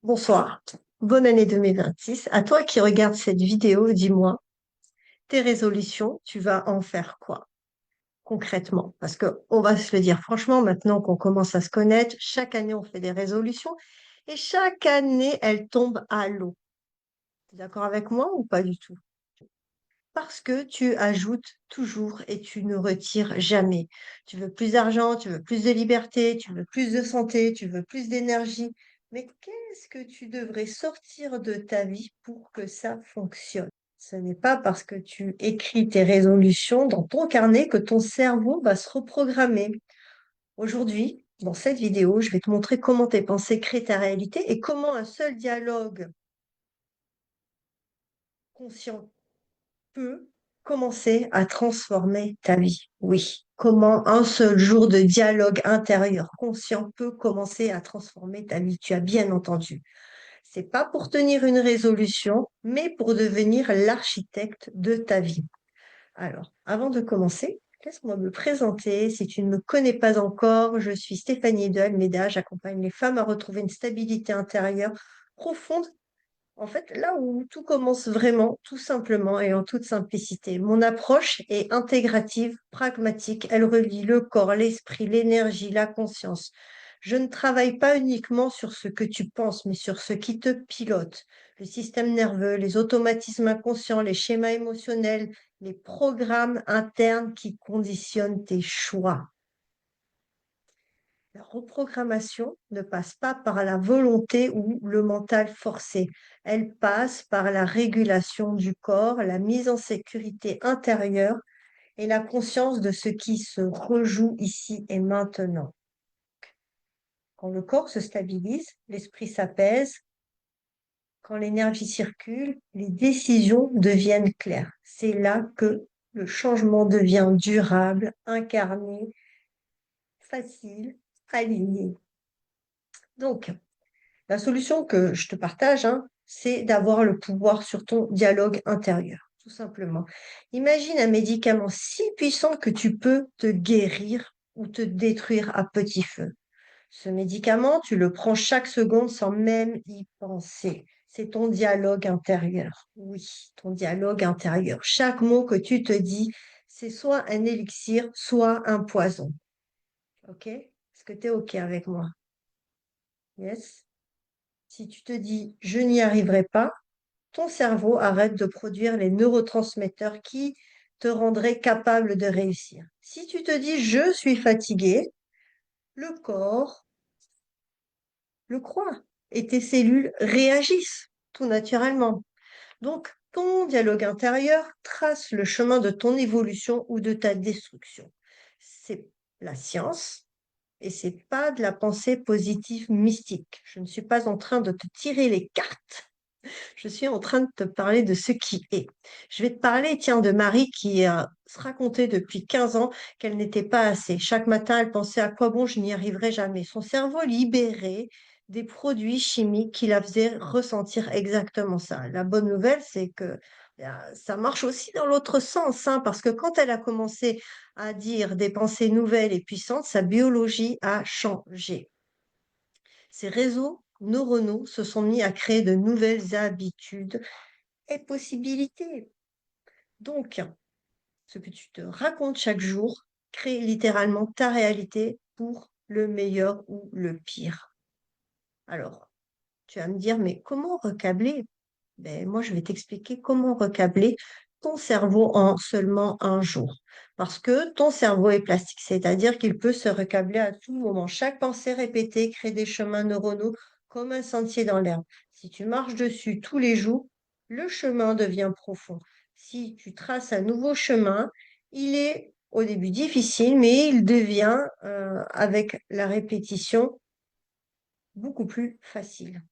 Bonsoir, bonne année 2026. À toi qui regardes cette vidéo, dis-moi, tes résolutions, tu vas en faire quoi concrètement? Parce que on va se le dire franchement, maintenant qu'on commence à se connaître, chaque année on fait des résolutions et chaque année elles tombent à l'eau. Tu es d'accord avec moi ou pas du tout? Parce que tu ajoutes toujours et tu ne retires jamais. Tu veux plus d'argent, tu veux plus de liberté, tu veux plus de santé, tu veux plus d'énergie. Mais qu'est-ce que tu devrais sortir de ta vie pour que ça fonctionne? Ce n'est pas parce que tu écris tes résolutions dans ton carnet que ton cerveau va se reprogrammer. Aujourd'hui, dans cette vidéo, je vais te montrer comment tes pensées créent ta réalité et comment un seul dialogue conscient peut commencer à transformer ta vie. Oui, comment un seul jour de dialogue intérieur conscient peut commencer à transformer ta vie. Tu as bien entendu. C'est pas pour tenir une résolution, mais pour devenir l'architecte de ta vie. Alors, avant de commencer, laisse-moi me présenter. Si tu ne me connais pas encore, je suis Stéphanie de Almeida. J'accompagne les femmes à retrouver une stabilité intérieure profonde, en fait, là où tout commence vraiment, tout simplement et en toute simplicité. Mon approche est intégrative, pragmatique. Elle relie le corps, l'esprit, l'énergie, la conscience. Je ne travaille pas uniquement sur ce que tu penses, mais sur ce qui te pilote. Le système nerveux, les automatismes inconscients, les schémas émotionnels, les programmes internes qui conditionnent tes choix. La reprogrammation ne passe pas par la volonté ou le mental forcé. Elle passe par la régulation du corps, la mise en sécurité intérieure et la conscience de ce qui se rejoue ici et maintenant. Quand le corps se stabilise, l'esprit s'apaise. Quand l'énergie circule, les décisions deviennent claires. C'est là que le changement devient durable, incarné, facile, aligné. Donc, la solution que je te partage, hein, c'est d'avoir le pouvoir sur ton dialogue intérieur, tout simplement. Imagine un médicament si puissant que tu peux te guérir ou te détruire à petit feu. Ce médicament, tu le prends chaque seconde sans même y penser. C'est ton dialogue intérieur. Oui, ton dialogue intérieur. Chaque mot que tu te dis, c'est soit un élixir, soit un poison. OK? Est-ce que tu es OK avec moi? Yes? Si tu te dis je n'y arriverai pas, ton cerveau arrête de produire les neurotransmetteurs qui te rendraient capable de réussir. Si tu te dis je suis fatigué, le corps le croit et tes cellules réagissent tout naturellement. Donc, ton dialogue intérieur trace le chemin de ton évolution ou de ta destruction. C'est la science et c'est pas de la pensée positive mystique. Je ne suis pas en train de te tirer les cartes. Je suis en train de te parler de ce qui est. Je vais te parler, tiens, de Marie qui se racontait depuis 15 ans qu'elle n'était pas assez. Chaque matin, elle pensait à quoi bon, je n'y arriverai jamais. Son cerveau libérait des produits chimiques qui la faisaient ressentir exactement ça. La bonne nouvelle, c'est que ça marche aussi dans l'autre sens, hein, parce que quand elle a commencé à dire des pensées nouvelles et puissantes, sa biologie a changé. Ces réseaux neuronaux se sont mis à créer de nouvelles habitudes et possibilités. Donc, ce que tu te racontes chaque jour crée littéralement ta réalité pour le meilleur ou le pire. Alors, tu vas me dire, mais comment recabler? Ben, moi, je vais t'expliquer comment recabler ton cerveau en seulement un jour. Parce que ton cerveau est plastique, c'est-à-dire qu'il peut se recabler à tout moment. Chaque pensée répétée crée des chemins neuronaux comme un sentier dans l'herbe. Si tu marches dessus tous les jours, le chemin devient profond. Si tu traces un nouveau chemin, il est au début difficile, mais il devient, avec la répétition, beaucoup plus facile.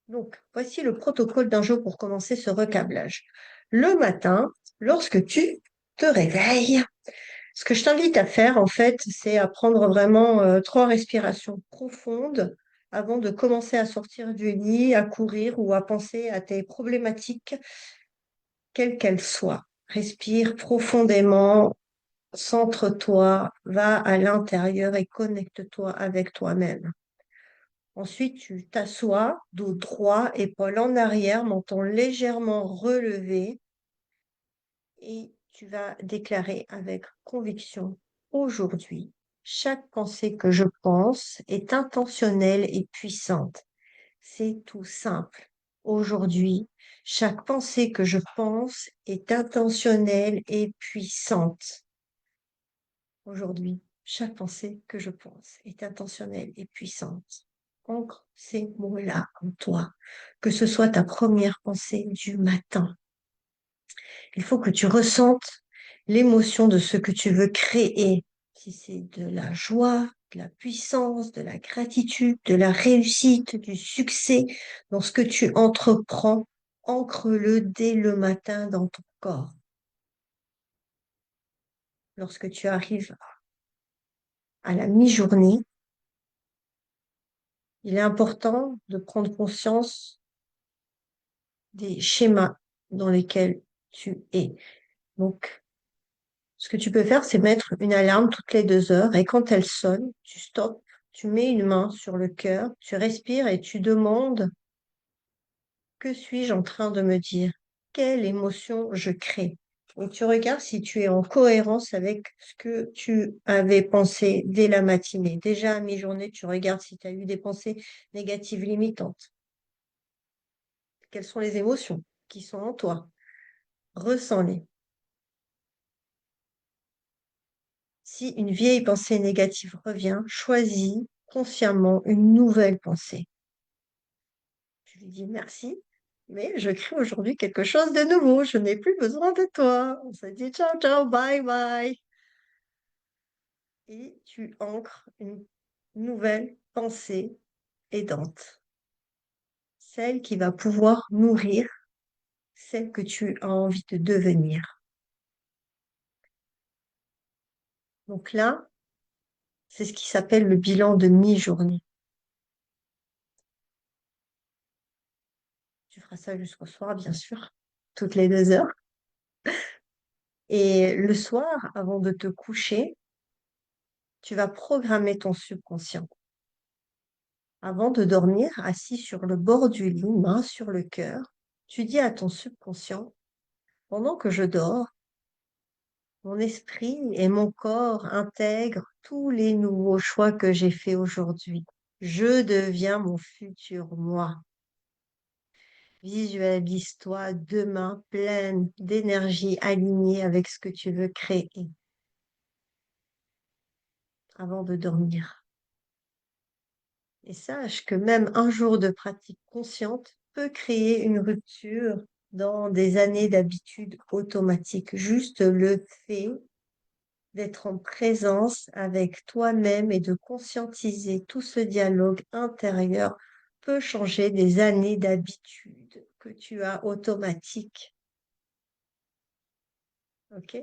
Donc, voici le protocole d'un jour pour commencer ce recablage. Le matin, lorsque tu te réveilles, ce que je t'invite à faire, en fait, c'est à prendre vraiment 3 respirations profondes avant de commencer à sortir du lit, à courir ou à penser à tes problématiques, quelles qu'elles soient. Respire profondément, centre-toi, va à l'intérieur et connecte-toi avec toi-même. Ensuite, tu t'assois, dos droit, épaules en arrière, menton légèrement relevé et tu vas déclarer avec conviction, aujourd'hui, chaque pensée que je pense est intentionnelle et puissante. C'est tout simple. Aujourd'hui, chaque pensée que je pense est intentionnelle et puissante. Aujourd'hui, chaque pensée que je pense est intentionnelle et puissante. Ancre ces mots-là en toi, que ce soit ta première pensée du matin. Il faut que tu ressentes l'émotion de ce que tu veux créer. Si c'est de la joie, de la puissance, de la gratitude, de la réussite, du succès dans ce que tu entreprends, ancre-le dès le matin dans ton corps. Lorsque tu arrives à la mi-journée, il est important de prendre conscience des schémas dans lesquels tu es. Donc, ce que tu peux faire, c'est mettre une alarme toutes les 2 heures et quand elle sonne, tu stoppes, tu mets une main sur le cœur, tu respires et tu demandes, que suis-je en train de me dire? Quelle émotion je crée? Et tu regardes si tu es en cohérence avec ce que tu avais pensé dès la matinée. Déjà à mi-journée, tu regardes si tu as eu des pensées négatives limitantes. Quelles sont les émotions qui sont en toi? Ressens-les. Si une vieille pensée négative revient, choisis consciemment une nouvelle pensée. Tu lui dis merci, mais je crée aujourd'hui quelque chose de nouveau. Je n'ai plus besoin de toi. On se dit ciao, ciao, bye, bye. Et tu ancres une nouvelle pensée aidante. Celle qui va pouvoir nourrir celle que tu as envie de devenir. Donc là, c'est ce qui s'appelle le bilan de mi-journée. Tu feras ça jusqu'au soir, bien sûr, toutes les 2 heures. Et le soir, avant de te coucher, tu vas programmer ton subconscient. Avant de dormir, assis sur le bord du lit, main sur le cœur, tu dis à ton subconscient, pendant que je dors, mon esprit et mon corps intègrent tous les nouveaux choix que j'ai faits aujourd'hui. Je deviens mon futur moi. Visualise-toi demain pleine d'énergie alignée avec ce que tu veux créer avant de dormir. Et sache que même un jour de pratique consciente peut créer une rupture dans des années d'habitude automatique. Juste le fait d'être en présence avec toi-même et de conscientiser tout ce dialogue intérieur peut changer des années d'habitude que tu as automatiques. Ok?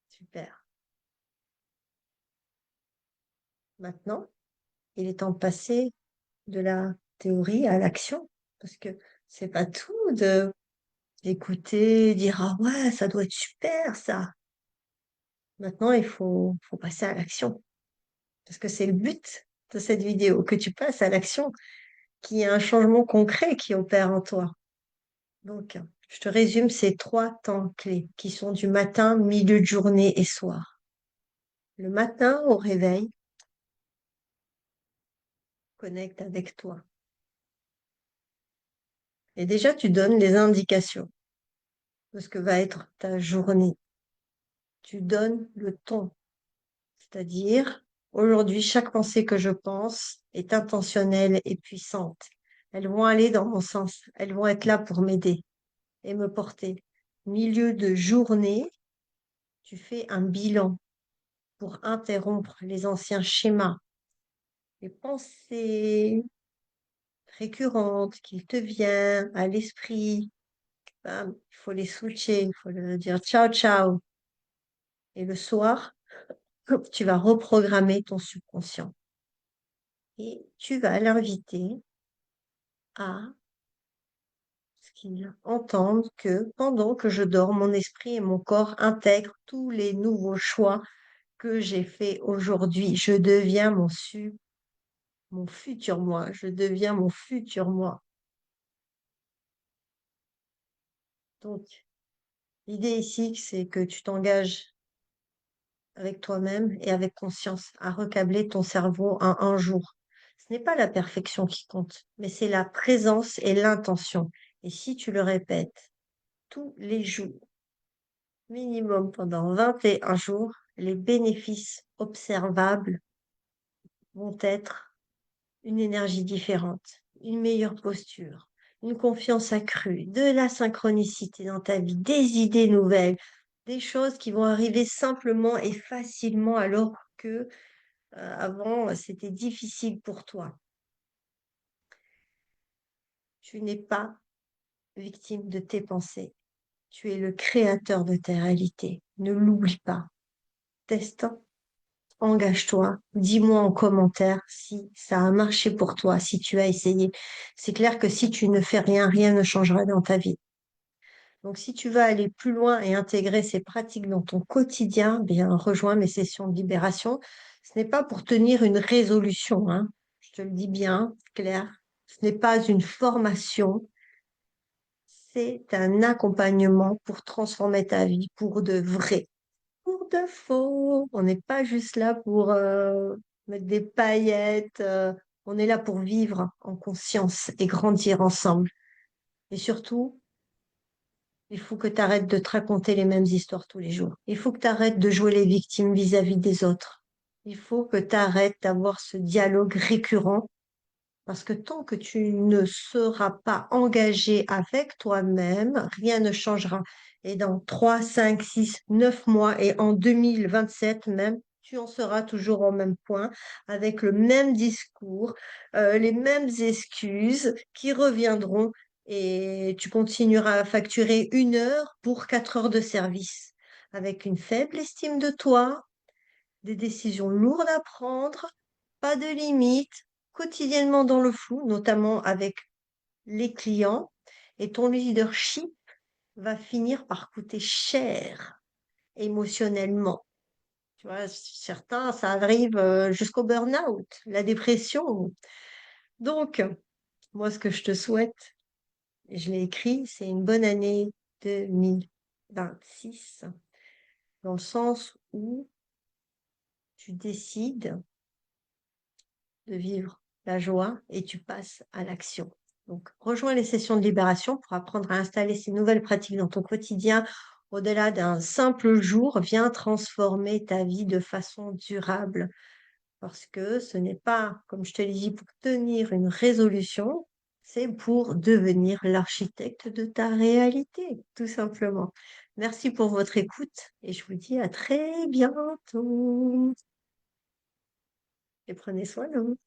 Super. Maintenant, il est temps de passer de la théorie à l'action parce que c'est pas tout de d'écouter, dire ah ouais, ça doit être super ça. Maintenant, il faut passer à l'action parce que c'est le but de cette vidéo, que tu passes à l'action, qu'il y ait un changement concret qui opère en toi. Donc, je te résume ces 3 temps clés qui sont du matin, milieu de journée et soir. Le matin, au réveil, connecte avec toi. Et déjà, tu donnes les indications de ce que va être ta journée. Tu donnes le ton, c'est-à-dire, aujourd'hui, chaque pensée que je pense est intentionnelle et puissante. Elles vont aller dans mon sens, elles vont être là pour m'aider et me porter. Milieu de journée, tu fais un bilan pour interrompre les anciens schémas, les pensées récurrentes qui te viennent à l'esprit. Bam, il faut les switcher, il faut leur dire ciao, ciao. Et le soir, tu vas reprogrammer ton subconscient et tu vas l'inviter à ce qu'il entende que pendant que je dors, mon esprit et mon corps intègrent tous les nouveaux choix que j'ai fait aujourd'hui. Je deviens mon futur moi. Je deviens mon futur moi. Donc, l'idée ici, c'est que tu t'engages avec toi-même et avec conscience à recabler ton cerveau en un jour. Ce n'est pas la perfection qui compte, mais c'est la présence et l'intention. Et si tu le répètes tous les jours, minimum pendant 21 jours, les bénéfices observables vont être une énergie différente, une meilleure posture, une confiance accrue, de la synchronicité dans ta vie, des idées nouvelles, des choses qui vont arriver simplement et facilement alors que avant c'était difficile pour toi. Tu n'es pas victime de tes pensées. Tu es le créateur de ta réalité. Ne l'oublie pas. Teste, engage-toi, dis-moi en commentaire si ça a marché pour toi, si tu as essayé. C'est clair que si tu ne fais rien, rien ne changera dans ta vie. Donc, si tu veux aller plus loin et intégrer ces pratiques dans ton quotidien, bien, rejoins mes sessions de libération. Ce n'est pas pour tenir une résolution, hein. Je te le dis bien, Claire. Ce n'est pas une formation, c'est un accompagnement pour transformer ta vie pour de vrai. Pour de faux. On n'est pas juste là pour mettre des paillettes. On est là pour vivre en conscience et grandir ensemble. Et surtout, il faut que tu arrêtes de te raconter les mêmes histoires tous les jours. Il faut que tu arrêtes de jouer les victimes vis-à-vis des autres. Il faut que tu arrêtes d'avoir ce dialogue récurrent parce que tant que tu ne seras pas engagé avec toi-même, rien ne changera. Et dans 3, 5, 6, 9 mois et en 2027 même, tu en seras toujours au même point, avec le même discours, les mêmes excuses qui reviendront et tu continueras à facturer 1 heure pour 4 heures de service, avec une faible estime de toi, des décisions lourdes à prendre, pas de limites, quotidiennement dans le flou, notamment avec les clients, et ton leadership va finir par coûter cher émotionnellement. Tu vois, certains, ça arrive jusqu'au burn-out, la dépression. Donc, moi, ce que je te souhaite, et je l'ai écrit, c'est une bonne année 2026, dans le sens où tu décides de vivre la joie et tu passes à l'action. Donc, rejoins les sessions de libération pour apprendre à installer ces nouvelles pratiques dans ton quotidien. Au-delà d'un simple jour, viens transformer ta vie de façon durable. Parce que ce n'est pas, comme je te l'ai dit, pour tenir une résolution, c'est pour devenir l'architecte de ta réalité, tout simplement. Merci pour votre écoute et je vous dis à très bientôt. Et prenez soin de vous.